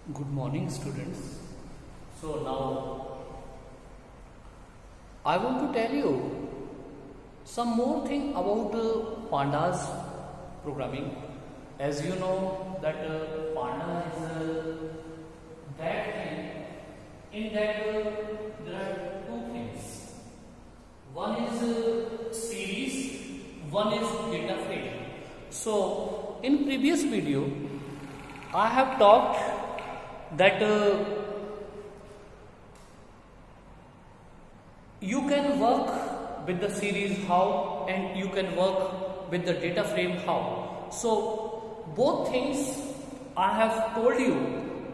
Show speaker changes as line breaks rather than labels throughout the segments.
Good morning, students. So now I want to tell you some more thing about pandas programming. As you know that panda is that thing in that there are two things. One is series, one is data frame. So in previous video I have talked that you can work with the series how and you can work with the data frame how. So both things I have told you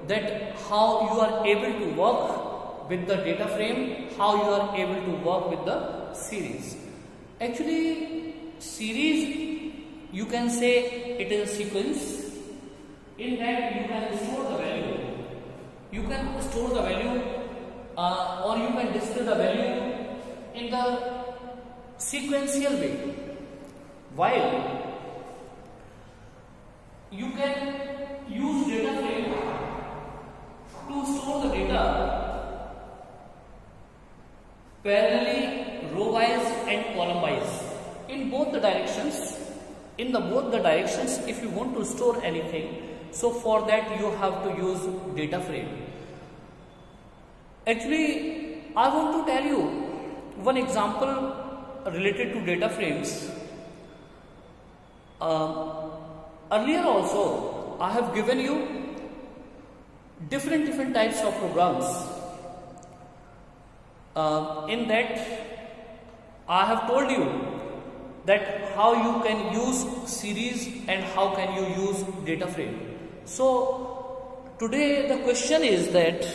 that how you are able to work with the data frame, how you are able to work with the series. Actually series, you can say it is a sequence. In that you can store the value. You can store the value or you can display the value in the sequential way. While you can use data frame to store the data parallelly, row wise and column wise in both the directions. In both the directions, if you want to store anything, so for that you have to use data frame. Actually, I want to tell you one example related to data frames. Earlier also I have given you different types of programs. In that I have told you that how you can use series and how can you use data frame. So today the question is that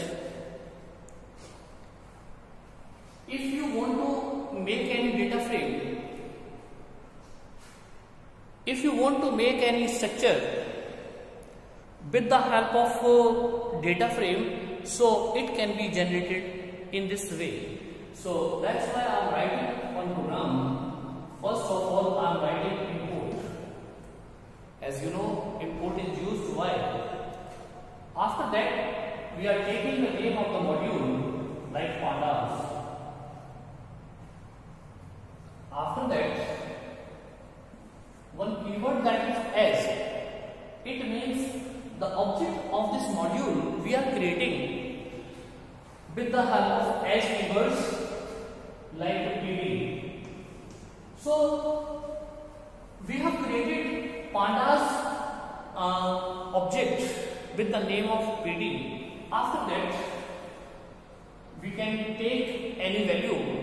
if you want to make any data frame, if you want to make any structure with the help of data frame, so it can be generated in this way. So that's why I am writing one program. First of all, I am writing import. As you know, import is used while. After that, we are taking the name of the module like pandas. After that, one keyword that is as. It means the object of this module we are creating with the help of as keywords like pd. So we have created pandas object with the name of pd. After that, we can take any value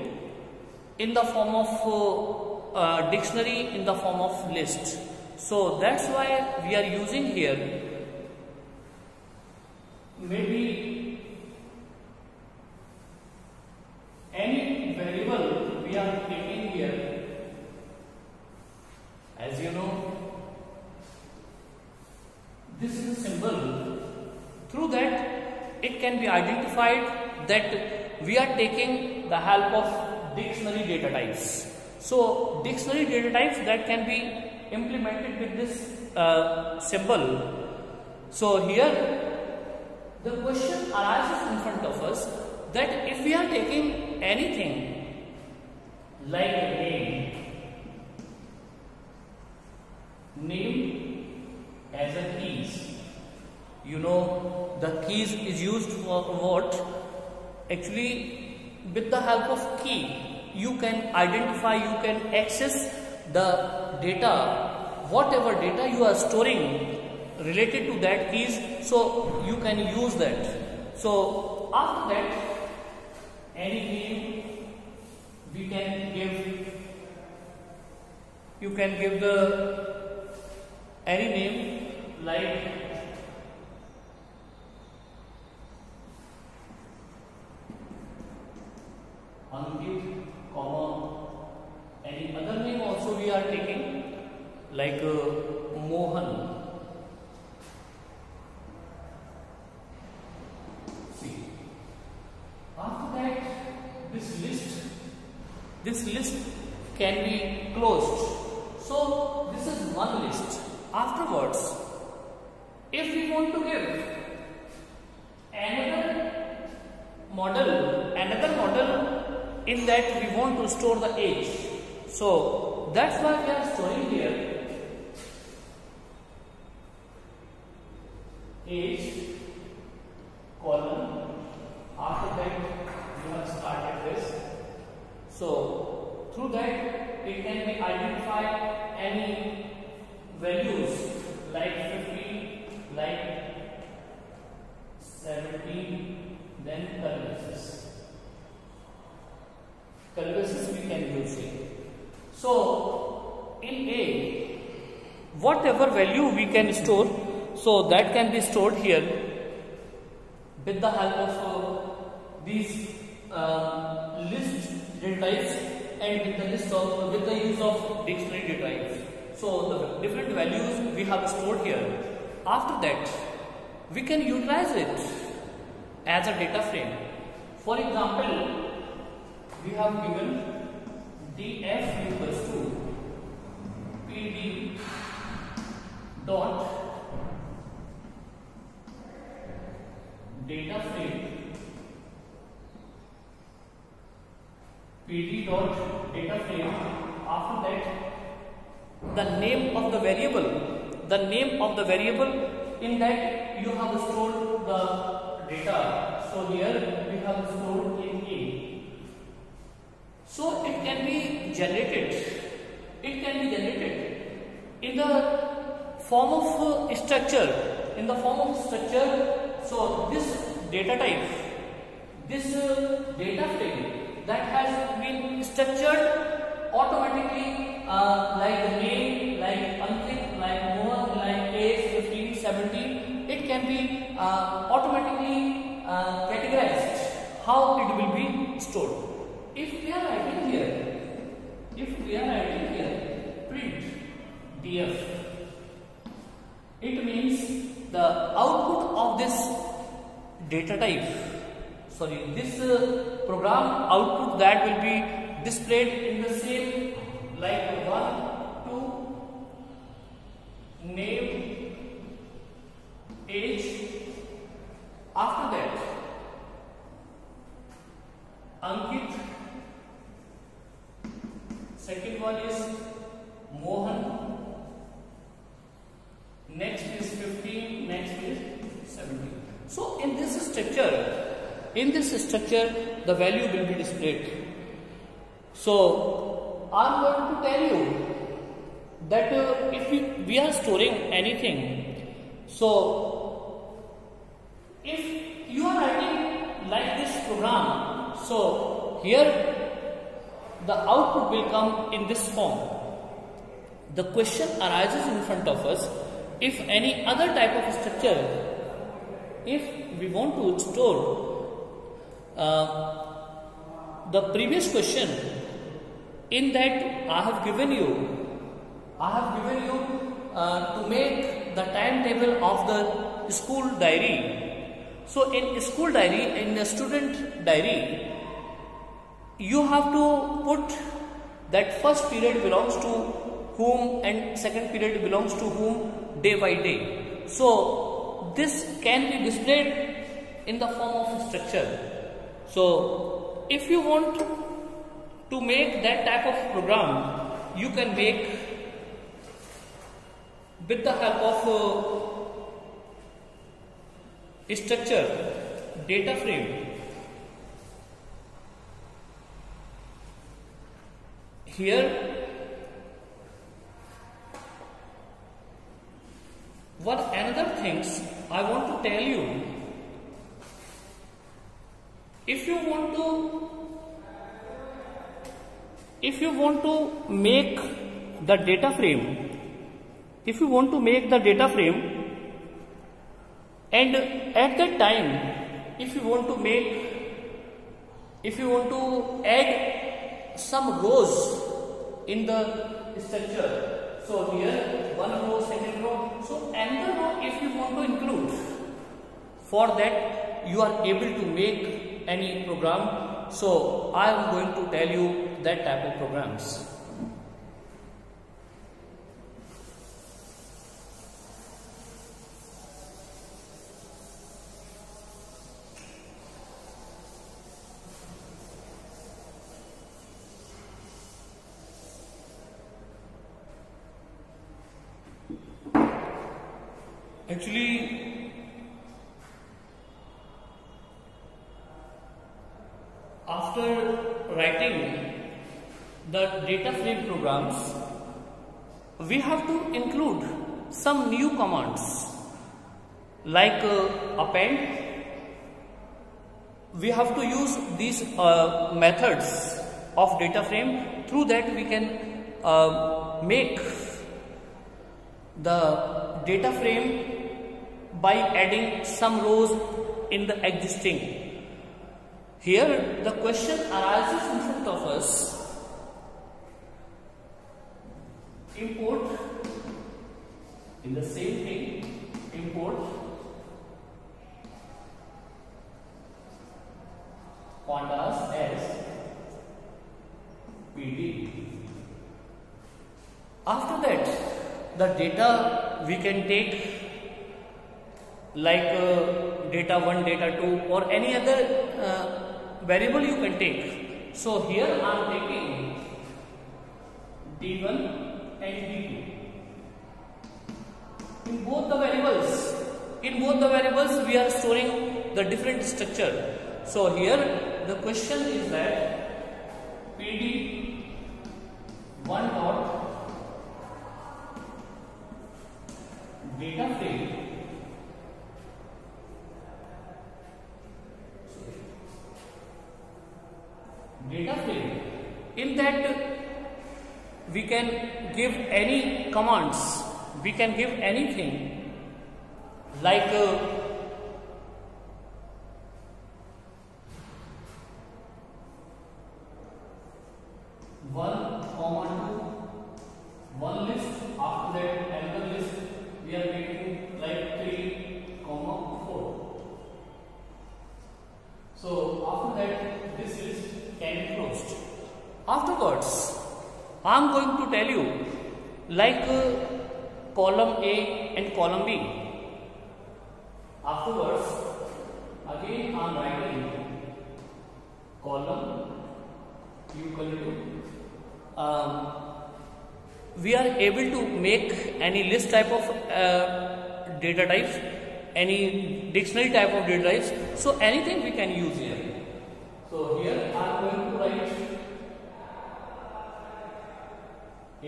in the form of dictionary, in the form of list. So that's why we are using here maybe any variable we are taking here. As you know, this is a symbol. Through that it can be identified that we are taking the help of dictionary data types. So dictionary data types that can be implemented with this symbol. So here the question arises in front of us that if we are taking anything like a name as a keys, you know the keys is used for what? Actually with the help of key you can identify, you can access the data, whatever data you are storing related to that keys, so you can use that. So after that, any name we can give, you can give the any name like Ankit, any other name also we are taking like Mohan. See, after that this list can be closed. So this is one list. Afterwards, if we want to give in that we want to store the age. So that's why we are storing here age column. After that you have started this. So through that it can be identify any values like 50, like 17, then curly braces. Curly braces we can use here. So in A, whatever value we can store, so that can be stored here with the help of these list data types and with the use of dictionary data types. So the different values we have stored here. After that, we can utilize it as a data frame. For example, we have given df equals to pd dot data frame, pd dot data frame. After that, the name of the variable, in that you have stored the data. So here we have stored in A. So it can be generated. In the form of structure. So this data type, this data frame that has been structured automatically, like the name, like Ankit, like Mohan, like age 15, 17, it can be automatically categorized how it will be stored. If we are writing here print df, it means the output of this data type, this program output that will be displayed in the same like 1, 2, name, age. After that, Ankit. Second one is Mohan. Next is 15. Next is 17. So in this structure, the value will be displayed. So I am going to tell you that if we are storing anything, so if you are writing like this program, so here the output will come in this form. The question arises in front of us, if any other type of structure, if we want to store the previous question, in that I have given you to make the timetable of the school diary. So in school diary, in a student diary, you have to put that first period belongs to whom and second period belongs to whom day by day. So this can be displayed in the form of structure. So if you want to make that type of program, you can make with the help of structure, data frame. Here, what another things I want to tell you, if you want to make the data frame, and at that time, if you want to add some rows in the structure, so here one row, second row, so another row if you want to include, for that you are able to make any program. So I am going to tell you that type of programs. Actually, after writing the data frame programs, we have to include some new commands like append. We have to use these methods of data frame. Through that we can make the data frame by adding some rows in the existing. Here the question arises in front of us: import, in the same thing, import pandas as PD. After that, the data we can take like data 1, data 2 or any other variable you can take. So here I am taking D1 and D2. In both the variables we are storing the different structure. So here the question is that PD 1 dot data frame in that we can give any commands, we can give anything like one comma two, one list, after that another list we are making like 3, 4. So after that this list can be closed. Afterwards I am going to tell you like column A and column B. Afterwards again I am writing column equal to we are able to make any list type of data types, any dictionary type of data types, so anything we can use here. So here I am going to write A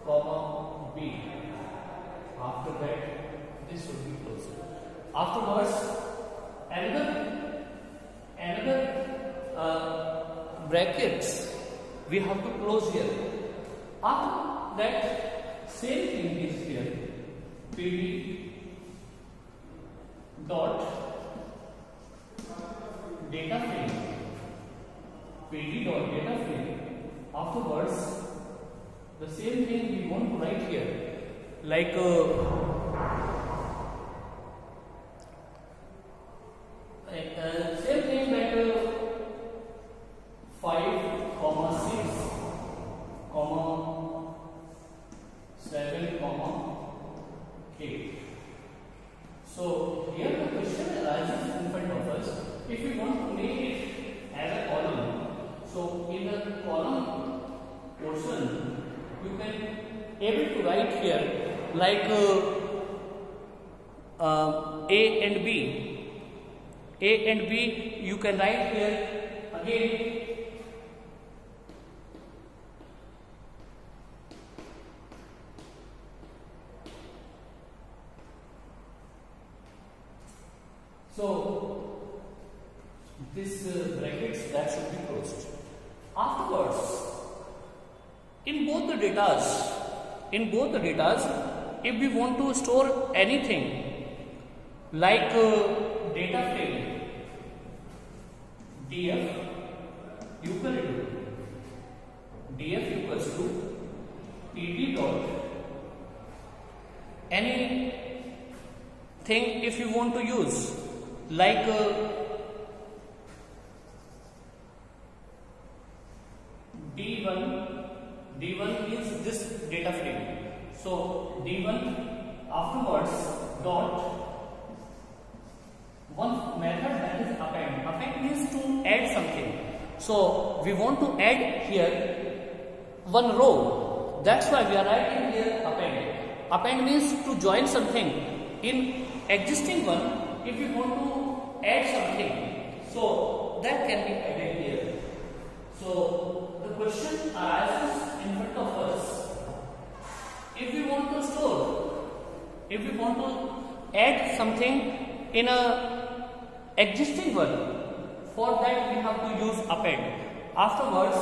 comma B. After that this should be closed. Afterwards another brackets we have to close here. After that same thing is here, PD dot data frame, PD dot data frame. Afterwards the same thing we want to write here like same thing like 5, 6, 7, 8. So here the question arises in front of us. If we want to make it as a column, so in the column portion you can able to write here like A and B. A and B you can write here again so this brackets that should be closed. Afterwards in both the datas if we want to store anything like data frame df equals to pd dot anything if you want to use like D1 means this data frame. So D1 afterwards dot one method that is append. Append means to add something. So we want to add here one row. That's why we are writing here append. Append means to join something in existing one. If we want to add something, so that can be added here. So the question arises in front of us. If we want to store, if we want to add something in a existing one, for that we have to use append. Afterwards,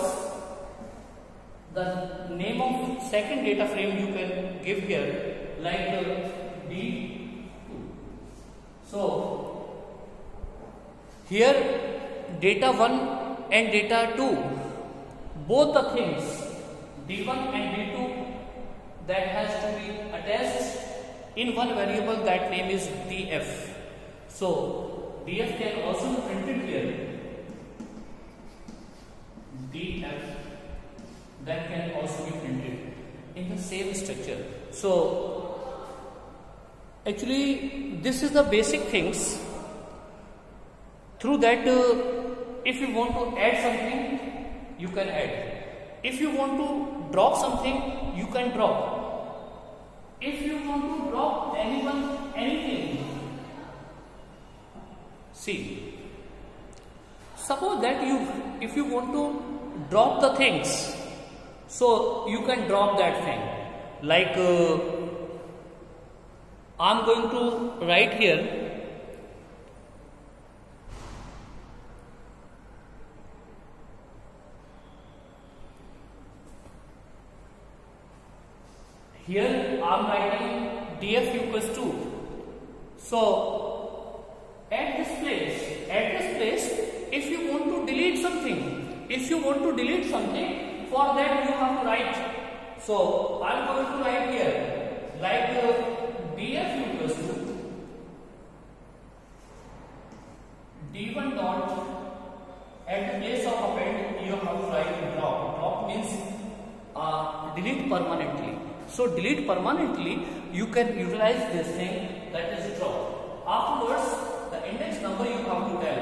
the name of second data frame you can give here, like D2. So here data 1 and data 2, both the things D1 and D2, that has to be attached in one variable, that name is df. So df can also be printed here, df, that can also be printed in the same structure. So actually this is the basic things. Through that, if you want to add something, you can add. If you want to drop something, you can drop. If you want to drop anything, see, suppose that if you want to drop the things, so you can drop that thing. Like I'm going to write here I'm writing df equals 2. So at this place, if you want to delete something, for that you have to write. So I'm going to write here, like df equals to d1 dot, at the place of append you have to write drop. Drop means delete permanently. So delete permanently, you can utilize this thing, that is drop. Afterwards, the index number you have to tell,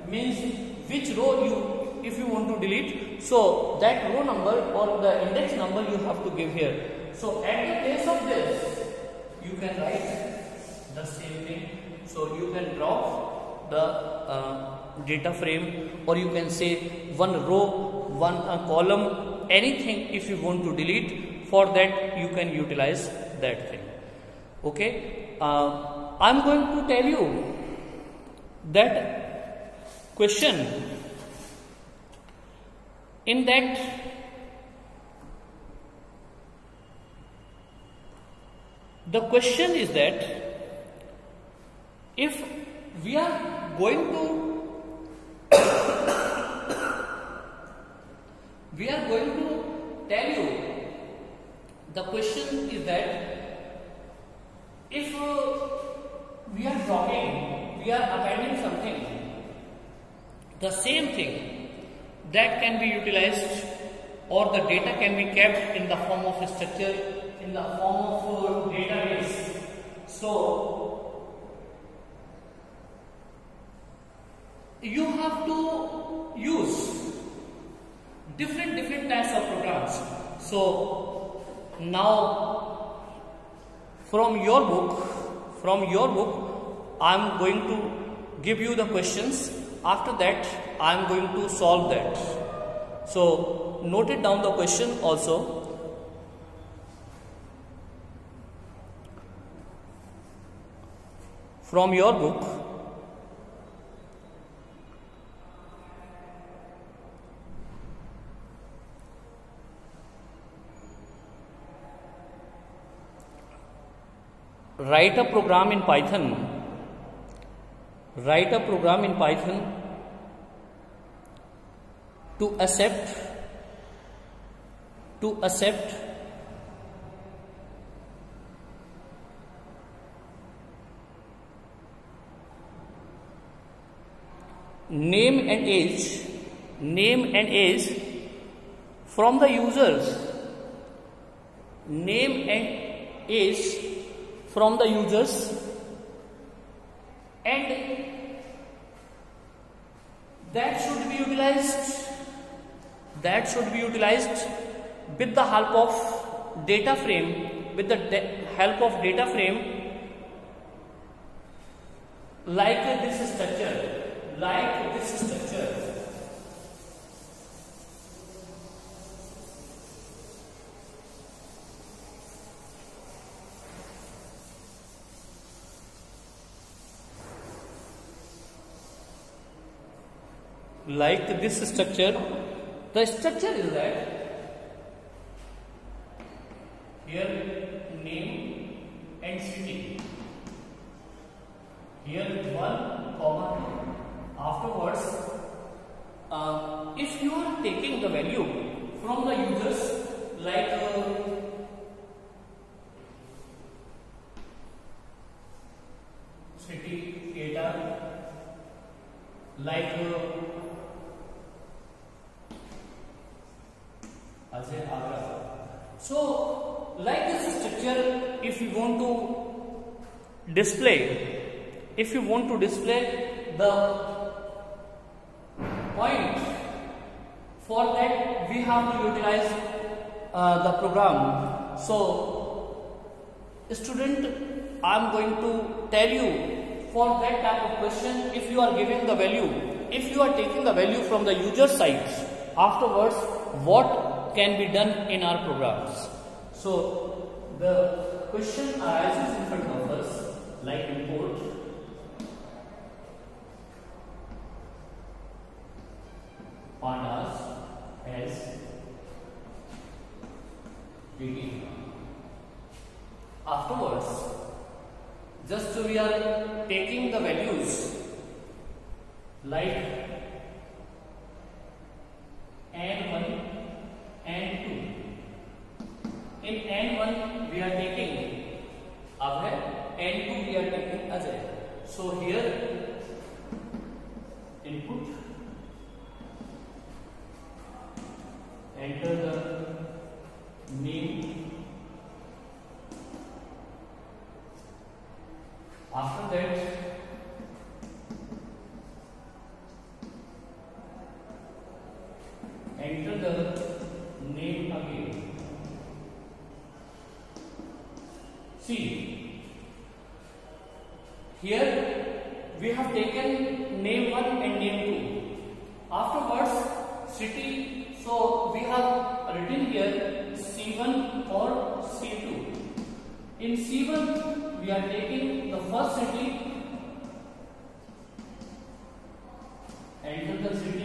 means which row if you want to delete, so that row number or the index number you have to give here. So at the place of this, you can write the same thing. So you can drop the data frame, or you can say one row, one column, anything if you want to delete. For that you can utilize that thing. Okay, I'm going to tell you that question. In that, the question is that if we are going to tell you, the question is that if we are dropping, we are appending something, the same thing that can be utilized, or the data can be kept in the form of a structure, in the form of a database. So you have to use different types of programs. So now from your book I am going to give you the questions. After that I am going to solve that. So note it down, the question also. From your book, write a program in Python. Write a program in Python to accept name and age from the users. Name and age from the users, and that should be utilized with the help of data frame, with the help of data frame like this structure, like this structure. Like this structure, the structure is that here name and city, here 1, 2. Afterwards, if you are taking the value from the users like city data, like so like this structure, if you want to display, the point, for that we have to utilize the program. So student, I am going to tell you for that type of question, if you are giving the value, if you are taking the value from the user side, afterwards what can be done in our programs. So the question arises in front of us like import pandas as begin. Afterwards, just we are taking the values like n1 and 2. In n1 we are taking Abhay, n2 we are taking Ajay. So here input, enter the name. After that, enter the name again. See, here we have taken name 1 and name 2. Afterwards, city, so we have written here C1 or C2. In C1, we are taking the first city, enter the city.